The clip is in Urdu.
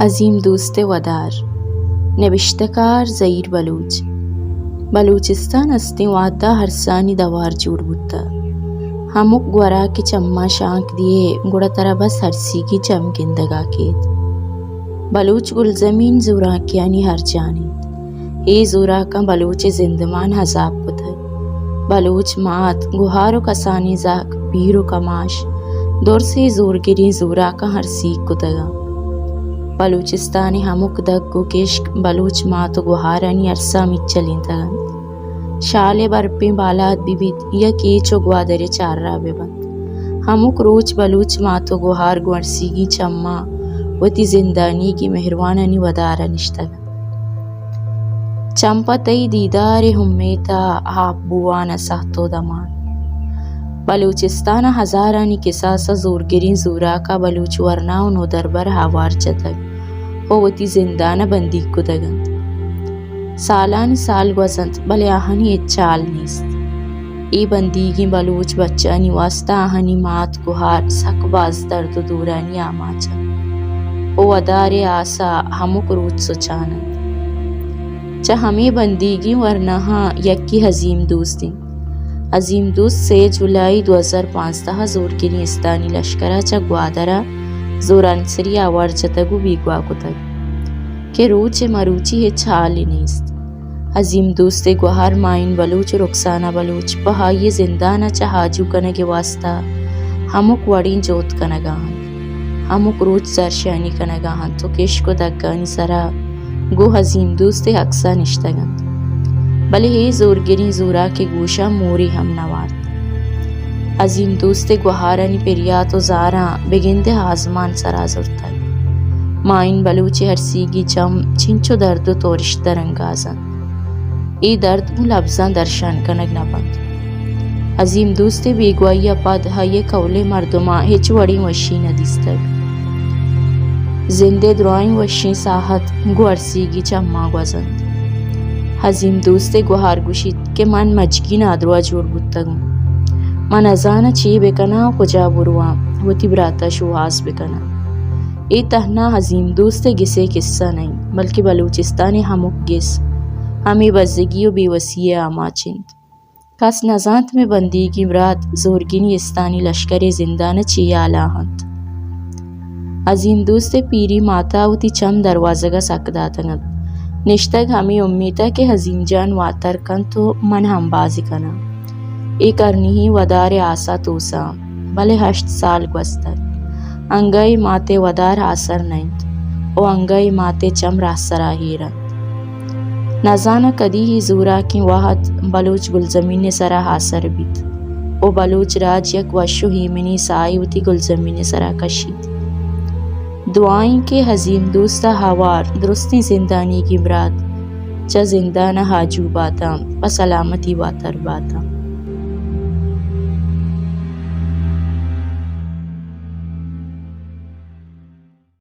عظیم دوست ودار نوشتکار ظهیر بلوچ. بلوچستان استی وعدہ ہرسانی دوار جوڑ بودتا. ہمک گورا کے چمہ شانک دیے گوڑا ترا بس ہرسی کی چمکندگا کیت. بلوچ گل زمین زورا کیانی ہر جانید. ای زورا کا بلوچ زندمان حذاب پتھر. بلوچ مات گوہارو کسانی زاک پیرو کماش دور سے زور گری زورا کا ہرسی کتگا. بلوچستانی ہمک دگ گو کشک بلوچ ماتو گوہارانی عرصہ مچلین تگند. شالے برپیں بالات بیبیت یا کیچو گوادر چار را ببند. ہمک روچ بلوچ ماتو گوہار گوارسی کی چمہ وتی زندانی کی مہروانانی ودارا نشتگند. چمپا تی دیدار ہمیتا آپ بوانا سہتو دمان. بلوچستان ہزارانی قصاصا زورگرین زورا کا بلوچ ورناو نو دربر ہاوار چتگ او وتی زندانہ بندی کدگند. سالانی سال گوزند بلے آہنی اچال نیست. ای بندیگی بلوچ بچانی واسطہ آہنی مات گوہار سک باز درد و دورانی آماچا. او ودار آسا ہمک روچ سچانند. چا ہمیں بندیگی ورنہا یکی عظیم دوستی. عظیم دوست 3 جولائی 2015 زورگری استانی لشکرہ چا گوادرہ زورانسری آوار چتگو بیگوا کتگ کہ روچ مروچی ہے چھالی نیست. عظیم دوست گوہر مائن بلوچ رخسانہ بلوچ پہائی زندانہ چا حاجو کنگ واسطہ ہمک وڑین جوت کنگاہن. ہمک روچ زرشانی کنگاہن تو کشکو دگانی سرا گو عظیم دوست حقسا نشتگند. بلے ہی زورگری زورا کے گوشا موری ہم نوارد. عظیم دوست گوہارانی پریات و زاراں بگند آزمان سرا زرتگ. مائن بلوچ ہرسیگی چم چنچو درد و تورش درنگازند. ای درد مو لفظاں درشان کنگ نبند. عظیم دوست بیگوائی پاد ہائی کولے مردماں ہچ وڑی وشی ندیستگ. زندے دروائیں وشی ساحت گو عرصیگی چمہ گوزند. عظیم دوست گوہار گوشید کہ من مجگی نادروا جوڑ بودتگم. من ازانا چی بکنا کجا بروام وتی براتا شواز بکنا. ای تہنا عظیم دوست گسے قصہ نہیں بلکہ بلوچستانی ہمک گس ہمیں بزگی و بے وسیع آماچند. کس نزانت میں بندیگی برات زورگینی استانی لشکر زندان چی آلاہند. عظیم دوست پیری ماتا وتی چم دروازگا سکداتند. نشتگ ہمیں امیتا کہ عظیم جان واتر کن تو من ہم بازی کنا. ای کرنی ہی ودار آسا توسا بلے 8 سال گوستر. انگئی ماتے ودار آسر نیند او انگئی ماتے چم راسرا ہیرند. نزانا کدی ہی زورا کی واحد بلوچ گلزمین سرا حاصر بیت. او بلوچ راج یک وشو ہیمنی سائی وتی گلزمین سرا کشید. دعائیں کہ عظیم دوستہ ہاوار درستی زندانی کی برات چا زندانہ حاجو باتا و سلامتی واتر باتا.